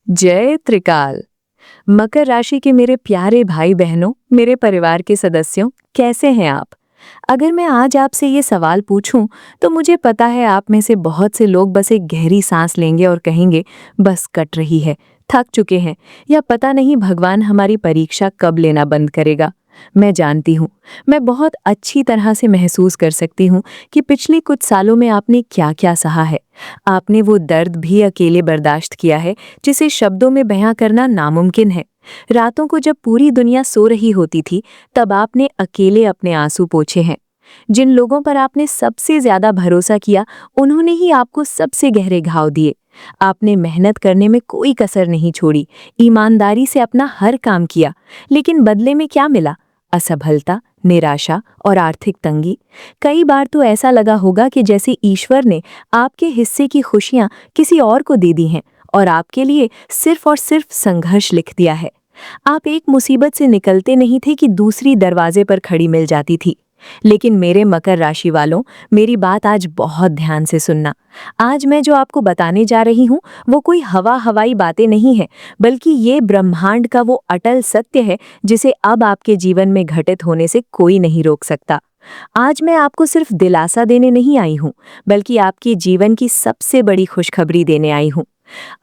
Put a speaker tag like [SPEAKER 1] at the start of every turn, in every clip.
[SPEAKER 1] जय त्रिकाल। मकर राशि के मेरे प्यारे भाई बहनों, मेरे परिवार के सदस्यों, कैसे हैं आप? अगर मैं आज आपसे ये सवाल पूछूं, तो मुझे पता है आप में से बहुत से लोग बस एक गहरी सांस लेंगे और कहेंगे, बस कट रही है, थक चुके हैं, या पता नहीं भगवान हमारी परीक्षा कब लेना बंद करेगा। मैं जानती हूँ, मैं बहुत अच्छी तरह से महसूस कर सकती हूँ कि पिछले कुछ सालों में आपने क्या-क्या सहा है। आपने वो दर्द भी अकेले बर्दाश्त किया है, जिसे शब्दों में बयां करना नामुमकिन है। रातों को जब पूरी दुनिया सो रही होती थी, तब आपने अकेले अपने आंसू पोंछे हैं। जिन लोगों पर आपने सबसे ज्यादा भरोसा किया, उन्होंने ही आपको सबसे गहरे घाव दिए। आपने मेहनत करने में कोई कसर नहीं छोड़ी, ईमानदारी से अपना हर काम किया, लेकिन बदले में क्या मिला? असफलता, निराशा और आर्थिक तंगी। कई बार तो ऐसा लगा होगा कि जैसे ईश्वर ने आपके हिस्से की खुशियां किसी और को दे दी हैं और आपके लिए सिर्फ और सिर्फ संघर्ष लिख दिया है। आप एक मुसीबत से निकलते नहीं थे कि दूसरी दरवाजे पर खड़ी मिल जाती थी। लेकिन मेरे मकर राशि वालों, मेरी बात आज बहुत ध्यान से सुनना। आज मैं जो आपको बताने जा रही हूँ, वो कोई हवाई बातें नहीं है, बल्कि ये ब्रह्मांड का वो अटल सत्य है जिसे अब आपके जीवन में घटित होने से कोई नहीं रोक सकता। आज मैं आपको सिर्फ दिलासा देने नहीं आई हूँ, बल्कि आपके जीवन की सबसे बड़ी खुशखबरी देने आई हूँ।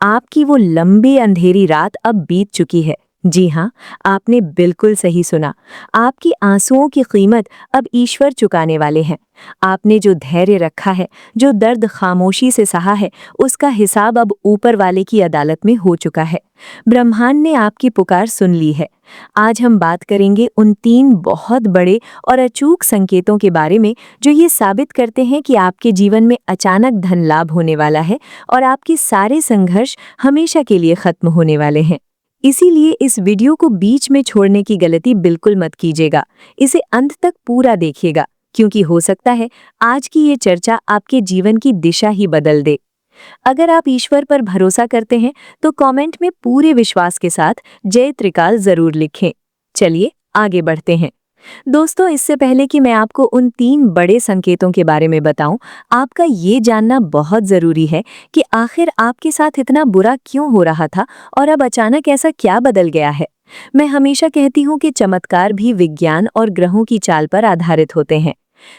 [SPEAKER 1] आपकी वो लंबी अंधेरी रात अब बीत चुकी है। जी हाँ, आपने बिल्कुल सही सुना। आपकी आंसुओं की कीमत अब ईश्वर चुकाने वाले हैं। आपने जो धैर्य रखा है, जो दर्द खामोशी से सहा है, उसका हिसाब अब ऊपर वाले की अदालत में हो चुका है। ब्रह्मांड ने आपकी पुकार सुन ली है। आज हम बात करेंगे उन 3 बहुत बड़े और अचूक संकेतों के बारे में, जो ये साबित करते हैं कि आपके जीवन में अचानक धन लाभ होने वाला है और आपके सारे संघर्ष हमेशा के लिए खत्म होने वाले हैं। इसीलिए इस वीडियो को बीच में छोड़ने की गलती बिल्कुल मत कीजिएगा। इसे अंत तक पूरा देखिएगा, क्योंकि हो सकता है आज की ये चर्चा आपके जीवन की दिशा ही बदल दे। अगर आप ईश्वर पर भरोसा करते हैं, तो कमेंट में पूरे विश्वास के साथ जय त्रिकाल जरूर लिखें। चलिए आगे बढ़ते हैं। दोस्तों, इससे पहले कि मैं आपको उन 3 बड़े संकेतों के बारे में बताऊं, आपका ये जानना बहुत जरूरी है कि आखिर आपके साथ इतना बुरा क्यों हो रहा था और अब अचानक ऐसा क्या बदल गया है। मैं हमेशा कहती हूँ कि चमत्कार भी विज्ञान और ग्रहों की चाल पर आधारित होते हैं।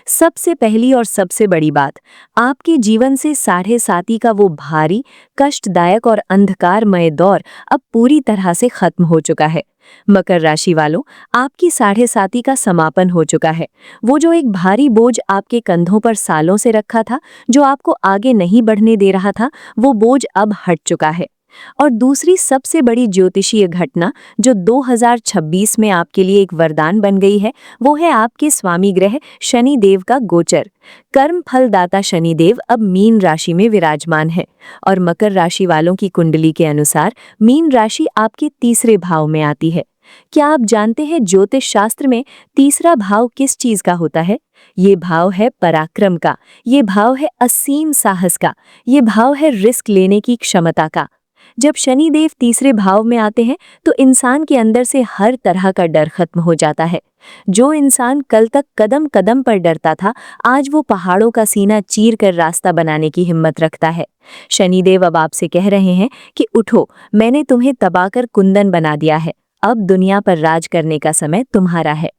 [SPEAKER 1] सबसे पहली और सबसे बड़ी बात, आपके जीवन से साढ़े साती का वो भारी, कष्टदायक और अंधकारमय दौर अब पूरी तरह से खत्म हो चुका है। मकर राशि वालों, आपकी साढ़े साती का समापन हो चुका है। वो जो एक भारी बोझ आपके कंधों पर सालों से रखा था, जो आपको आगे नहीं बढ़ने दे रहा था, वो बोझ अब हट चुका है। और दूसरी सबसे बड़ी ज्योतिषीय घटना, जो 2026 में आपके लिए एक वरदान बन गई है, वो है आपके स्वामी ग्रह शनि देव का गोचर। कर्म फलदाता शनि देव अब मीन राशि में विराजमान है और मकर राशि वालों की कुंडली के अनुसार मीन राशि आपके तीसरे भाव में आती है। क्या आप जानते हैं ज्योतिष शास्त्र में तीसरा भाव किस चीज का होता है? ये भाव है पराक्रम का, ये भाव है असीम साहस का, ये भाव है रिस्क लेने की क्षमता का। जब शनि देव तीसरे भाव में आते हैं, तो इंसान के अंदर से हर तरह का डर खत्म हो जाता है। जो इंसान कल तक कदम कदम पर डरता था, आज वो पहाड़ों का सीना चीर कर रास्ता बनाने की हिम्मत रखता है। शनिदेव अब आपसे कह रहे हैं कि उठो, मैंने तुम्हें दबाकर कुंदन बना दिया है। अब दुनिया पर राज करने का समय तुम्हारा है।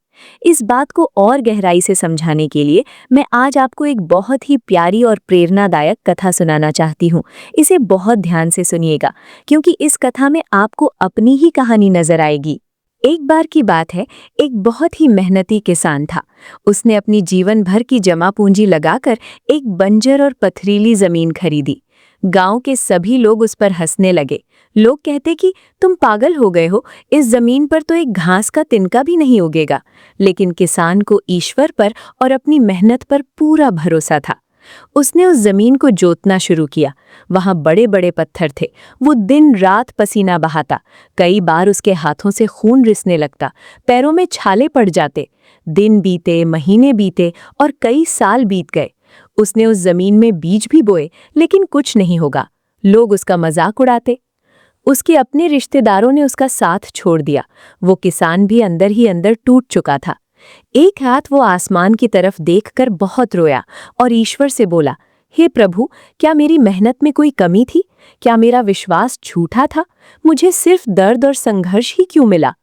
[SPEAKER 1] इस बात को और गहराई से समझाने के लिए मैं आज आपको एक बहुत ही प्यारी और प्रेरणादायक कथा सुनाना चाहती हूँ। इसे बहुत ध्यान से सुनिएगा, क्योंकि इस कथा में आपको अपनी ही कहानी नजर आएगी। एक बार की बात है, एक बहुत ही मेहनती किसान था। उसने अपनी जीवन भर की जमा पूंजी लगाकर एक बंजर और पथरीली जमीन खरीदी। गांव के सभी लोग उस पर हंसने लगे। लोग कहते कि तुम पागल हो गए हो, इस जमीन पर तो एक घास का तिनका भी नहीं उगेगा। लेकिन किसान को ईश्वर पर और अपनी मेहनत पर पूरा भरोसा था। उसने उस जमीन को जोतना शुरू किया। वहां बड़े बड़े पत्थर थे। वो दिन रात पसीना बहाता। कई बार उसके हाथों से खून रिसने लगता, पैरों में छाले पड़ जाते। दिन बीते, महीने बीते और कई साल बीत गए। उसने उस जमीन में बीज भी बोए, लेकिन कुछ नहीं होगा। लोग उसका मजाक उड़ाते। उसके अपने रिश्तेदारों ने उसका साथ छोड़ दिया। वो किसान भी अंदर ही अंदर टूट चुका था। एक रात वो आसमान की तरफ देखकर बहुत रोया और ईश्वर से बोला, हे प्रभु, क्या मेरी मेहनत में कोई कमी थी? क्या मेरा विश्वास झूठा था? मुझे सिर्फ दर्द और संघर्ष ही क्यों मिला?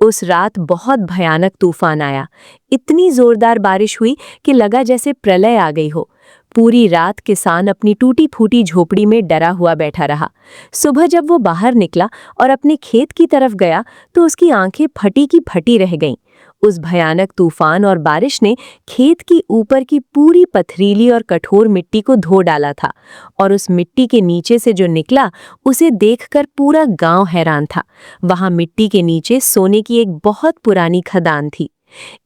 [SPEAKER 1] उस रात बहुत भयानक तूफान आया। इतनी जोरदार बारिश हुई कि लगा जैसे प्रलय आ गई हो। पूरी रात किसान अपनी टूटी फूटी झोपड़ी में डरा हुआ बैठा रहा। सुबह जब वो बाहर निकला और अपने खेत की तरफ गया तो उसकी आंखें फटी की फटी रह गईं। उस भयानक तूफान और बारिश ने खेत की ऊपर की पूरी पथरीली और कठोर मिट्टी को धो डाला था, और उस मिट्टी के नीचे से जो निकला उसे देखकर पूरा गांव हैरान था। वहां मिट्टी के नीचे सोने की एक बहुत पुरानी खदान थी।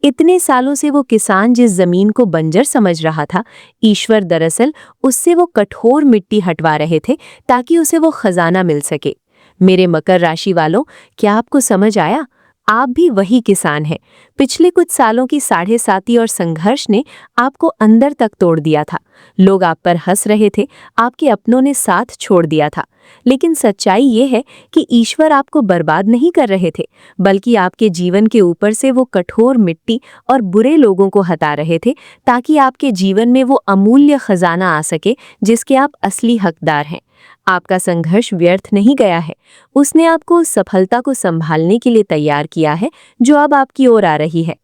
[SPEAKER 1] इतने सालों से वो किसान जिस जमीन को बंजर समझ रहा था, ईश्वर दरअसल उससे वो कठोर मिट्टी हटवा रहे थे ताकि उसे वो खजाना मिल सके। मेरे मकर राशि वालों, क्या आपको समझ आया? आप भी वही किसान हैं। पिछले कुछ सालों की साढ़े-साती और संघर्ष ने आपको अंदर तक तोड़ दिया था। लोग आप पर हंस रहे थे, आपके अपनों ने साथ छोड़ दिया था। लेकिन सच्चाई ये है कि ईश्वर आपको बर्बाद नहीं कर रहे थे, बल्कि आपके जीवन के ऊपर से वो कठोर मिट्टी और बुरे लोगों को हटा रहे थे ताकि आपके जीवन में वो अमूल्य खजाना आ सके जिसके आप असली हकदार हैं। आपका संघर्ष व्यर्थ नहीं गया है। उसने आपको उस सफलता को संभालने के लिए तैयार किया है जो अब आपकी ओर आ रही है।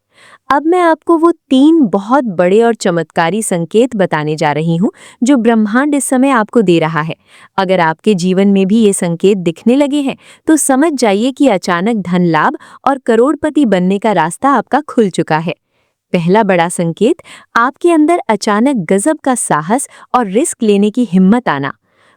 [SPEAKER 1] अब मैं आपको वो 3 बहुत बड़े और चमत्कारी संकेत बताने जा रही हूँ जो ब्रह्मांड इस समय आपको दे रहा है। अगर आपके जीवन में भी ये संकेत दिखने लगे हैं तो समझ जाइए कि अचानक धन लाभ और करोड़पति बनने का रास्ता आपका खुल चुका है। पहला बड़ा संकेत, आपके अंदर अचानक गजब का साहस और रिस्क लेने की हिम्मत आना।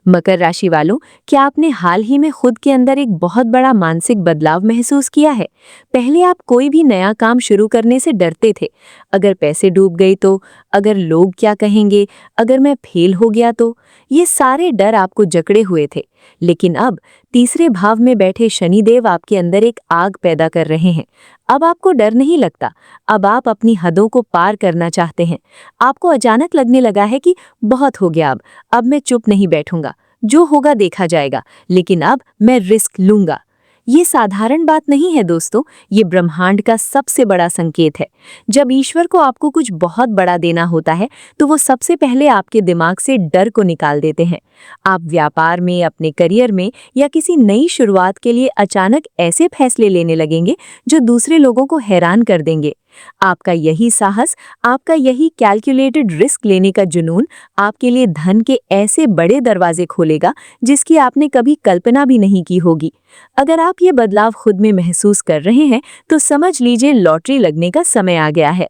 [SPEAKER 1] मकर राशि वालों, क्या आपने हाल ही में खुद के अंदर एक बहुत बड़ा मानसिक बदलाव महसूस किया है? पहले आप कोई भी नया काम शुरू करने से डरते थे। अगर पैसे डूब गई तो, अगर लोग क्या कहेंगे, अगर मैं फेल हो गया तो, ये सारे डर आपको जकड़े हुए थे। लेकिन अब तीसरे भाव में बैठे शनिदेव आपके अंदर एक आग पैदा कर रहे हैं। अब आपको डर नहीं लगता। अब आप अपनी हदों को पार करना चाहते हैं। आपको अचानक लगने लगा है कि बहुत हो गया, अब मैं चुप नहीं बैठूंगा, जो होगा देखा जाएगा, लेकिन अब मैं रिस्क लूंगा। ये साधारण बात नहीं है दोस्तों, ये ब्रह्मांड का सबसे बड़ा संकेत है। जब ईश्वर को आपको कुछ बहुत बड़ा देना होता है तो वो सबसे पहले आपके दिमाग से डर को निकाल देते हैं। आप व्यापार में, अपने करियर में या किसी नई शुरुआत के लिए अचानक ऐसे फैसले लेने लगेंगे जो दूसरे लोगों को हैरान कर देंगे। आपका यही साहस, आपका यही कैलकुलेटेड रिस्क लेने का जुनून आपके लिए धन के ऐसे बड़े दरवाजे खोलेगा जिसकी आपने कभी कल्पना भी नहीं की होगी। अगर आप ये बदलाव खुद में महसूस कर रहे हैं तो समझ लीजिए लॉटरी लगने का समय आ गया है।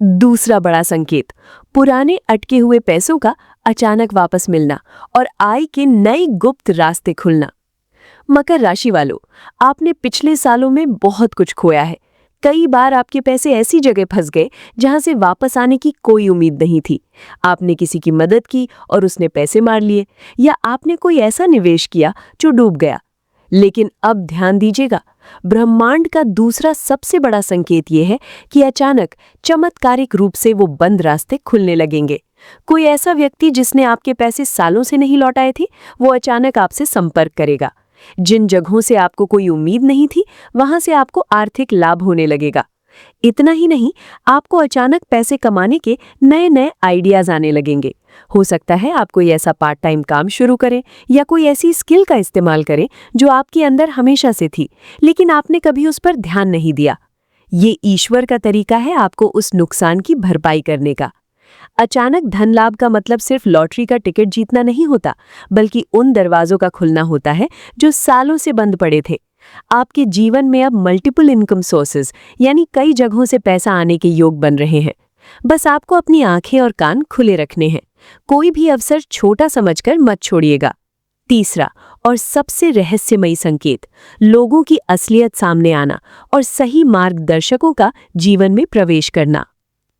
[SPEAKER 1] दूसरा बड़ा संकेत, पुराने अटके हुए पैसों का अचानक वापस मिलना और आय के नए गुप्त रास्ते खुलना। मकर राशि वालों, आपने पिछले सालों में बहुत कुछ खोया है। कई बार आपके पैसे ऐसी जगह फंस गए जहां से वापस आने की कोई उम्मीद नहीं थी। आपने किसी की मदद की और उसने पैसे मार लिए, या आपने कोई ऐसा निवेश किया जो डूब गया। लेकिन अब ध्यान दीजिएगा, ब्रह्मांड का दूसरा सबसे बड़ा संकेत यह है कि अचानक चमत्कारिक रूप से वो बंद रास्ते खुलने लगेंगे। कोई ऐसा व्यक्ति जिसने आपके पैसे सालों से नहीं लौटाए थे, वो अचानक आपसे संपर्क करेगा। जिन जगहों से आपको कोई उम्मीद नहीं थी, वहां से आपको आर्थिक लाभ होने लगेगा। इतना ही नहीं, आपको अचानक पैसे कमाने के नए नए आइडियाज आने लगेंगे। हो सकता है आप कोई ऐसा पार्ट टाइम काम शुरू करें या कोई ऐसी स्किल का इस्तेमाल करें जो आपके अंदर हमेशा से थी, लेकिन आपने कभी उस पर ध्यान नहीं दिया। ये ईश्वर का तरीका है आपको उस नुकसान की भरपाई करने का। अचानक धन लाभ का मतलब सिर्फ लॉटरी का टिकट जीतना नहीं होता, बल्कि उन दरवाजों का खुलना होता है जो सालों से बंद पड़े थे। आपके जीवन में अब मल्टीपल इनकम सोर्सेज, यानी कई जगहों से पैसा आने के योग बन रहे हैं। बस आपको अपनी आंखें और कान खुले रखने हैं। कोई भी अवसर छोटा समझकर मत छोड़िएगा। तीसरा और सबसे रहस्यमयी संकेत, लोगों की असलियत सामने आना और सही मार्गदर्शकों का जीवन में प्रवेश करना।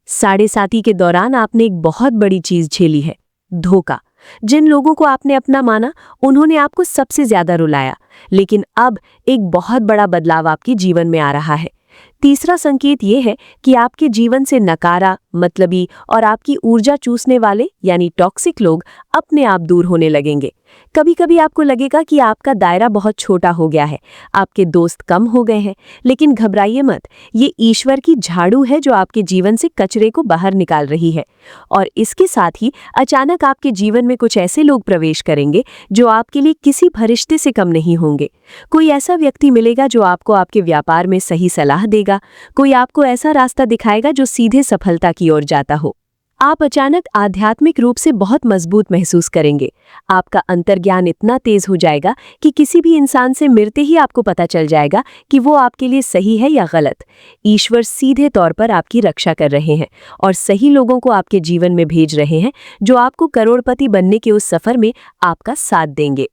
[SPEAKER 1] साढ़े-साती के दौरान आपने एक बहुत बड़ी चीज झेली है, धोखा। जिन लोगों को आपने अपना माना, उन्होंने आपको सबसे ज्यादा रुलाया। लेकिन अब एक बहुत बड़ा बदलाव आपके जीवन में आ रहा है। तीसरा संकेत ये है कि आपके जीवन से नकारा, मतलबी और आपकी ऊर्जा चूसने वाले यानी टॉक्सिक लोग अपने आप दूर होने लगेंगे। कभी कभी आपको लगेगा कि आपका दायरा बहुत छोटा हो गया है, आपके दोस्त कम हो गए हैं, लेकिन घबराइए मत। ये ईश्वर की झाड़ू है जो आपके जीवन से कचरे को बाहर निकाल रही है। और इसके साथ ही अचानक आपके जीवन में कुछ ऐसे लोग प्रवेश करेंगे जो आपके लिए किसी फरिश्ते से कम नहीं होंगे। कोई ऐसा व्यक्ति मिलेगा जो आपको आपके व्यापार में सही सलाह देगा, कोई आपको ऐसा रास्ता दिखाएगा जो सीधे सफलता की ओर जाता हो। आप अचानक आध्यात्मिक रूप से बहुत मजबूत महसूस करेंगे। आपका अंतर्ज्ञान इतना तेज हो जाएगा कि किसी भी इंसान से मिलते ही आपको पता चल जाएगा कि वो आपके लिए सही है या गलत। ईश्वर सीधे तौर पर आपकी रक्षा कर रहे हैं और सही लोगों को आपके जीवन में भेज रहे हैं जो आपको करोड़पति बनने के उस सफर में आपका साथ देंगे।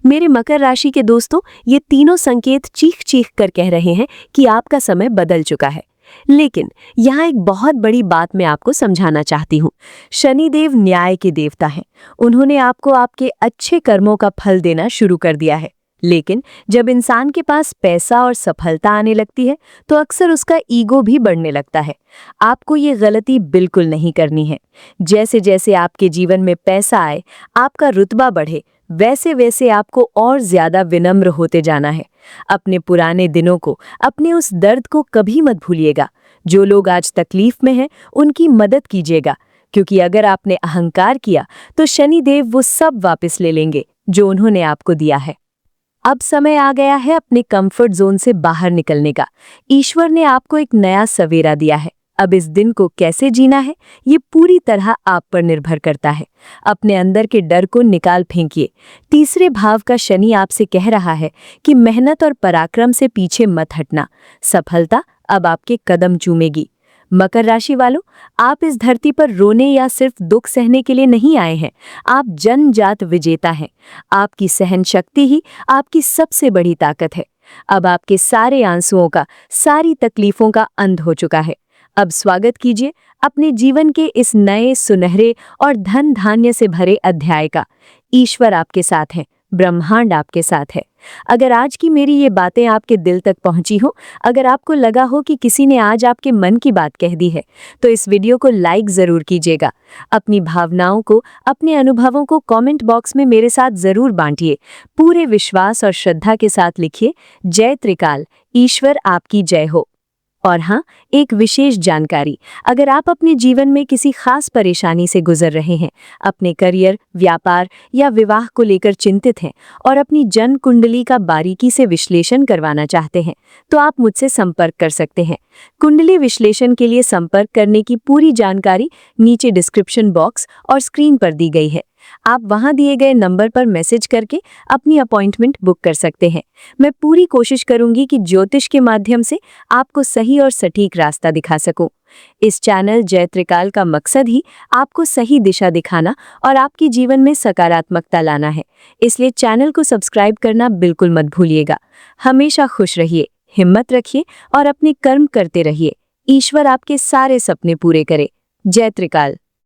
[SPEAKER 1] मेरे मकर राशि के दोस्तों, ये तीनों संकेत चीख चीख कर कह रहे हैं कि आपका समय बदल चुका है। लेकिन यहाँ एक बहुत बड़ी बात मैं आपको समझाना चाहती हूँ। शनिदेव न्याय के देवता हैं। उन्होंने आपको आपके अच्छे कर्मों का फल देना शुरू कर दिया है। लेकिन जब इंसान के पास पैसा और सफलता आने लगती है तो अक्सर उसका ईगो भी बढ़ने लगता है। आपको ये गलती बिल्कुल नहीं करनी है। जैसे जैसे आपके जीवन में पैसा आए, आपका रुतबा बढ़े, वैसे वैसे आपको और ज्यादा विनम्र होते जाना है। अपने पुराने दिनों को, अपने उस दर्द को कभी मत भूलिएगा। जो लोग आज तकलीफ में हैं, उनकी मदद कीजिएगा, क्योंकि अगर आपने अहंकार किया तो शनिदेव वो सब वापस ले लेंगे जो उन्होंने आपको दिया है। अब समय आ गया है अपने कंफर्ट जोन से बाहर निकलने का। ईश्वर ने आपको एक नया सवेरा दिया है। अब इस दिन को कैसे जीना है, ये पूरी तरह आप पर निर्भर करता है। अपने अंदर के डर को निकाल फेंकिए। तीसरे भाव का शनि आपसे कह रहा है कि मेहनत और पराक्रम से पीछे मत हटना। सफलता अब आपके कदम चूमेगी। मकर राशि वालों, आप इस धरती पर रोने या सिर्फ दुख सहने के लिए नहीं आए हैं। आप जनजात विजेता हैं। आपकी सहन शक्ति ही आपकी सबसे बड़ी ताकत है। अब आपके सारे आंसुओं का, सारी तकलीफों का अंत हो चुका है। अब स्वागत कीजिए अपने जीवन के इस नए, सुनहरे और धन धान्य से भरे अध्याय का। ईश्वर आपके साथ है, ब्रह्मांड आपके साथ है। अगर आज की मेरी ये बातें आपके दिल तक पहुंची हो, अगर आपको लगा हो कि किसी ने आज आपके मन की बात कह दी है, तो इस वीडियो को लाइक जरूर कीजिएगा। अपनी भावनाओं को, अपने अनुभवों को कमेंट बॉक्स में मेरे साथ जरूर बांटिए। पूरे विश्वास और श्रद्धा के साथ लिखिए, जय त्रिकाल, ईश्वर आपकी जय हो। और हाँ, एक विशेष जानकारी, अगर आप अपने जीवन में किसी खास परेशानी से गुजर रहे हैं, अपने करियर, व्यापार या विवाह को लेकर चिंतित हैं और अपनी जन्म कुंडली का बारीकी से विश्लेषण करवाना चाहते हैं, तो आप मुझसे संपर्क कर सकते हैं। कुंडली विश्लेषण के लिए संपर्क करने की पूरी जानकारी नीचे डिस्क्रिप्शन बॉक्स और स्क्रीन पर दी गई है। आप वहां दिए गए नंबर पर मैसेज करके अपनी अपॉइंटमेंट बुक कर सकते हैं। मैं पूरी कोशिश करूंगी कि ज्योतिष के माध्यम से आपको सही और सटीक रास्ता दिखा सकूं। इस चैनल जय त्रिकाल का मकसद ही आपको सही दिशा दिखाना और आपके जीवन में सकारात्मकता लाना है। इसलिए चैनल को सब्सक्राइब करना बिल्कुल मत भूलिएगा। हमेशा खुश रहिए, हिम्मत रखिए और अपने कर्म करते रहिए। ईश्वर आपके सारे सपने पूरे करे। जय त्रिकाल।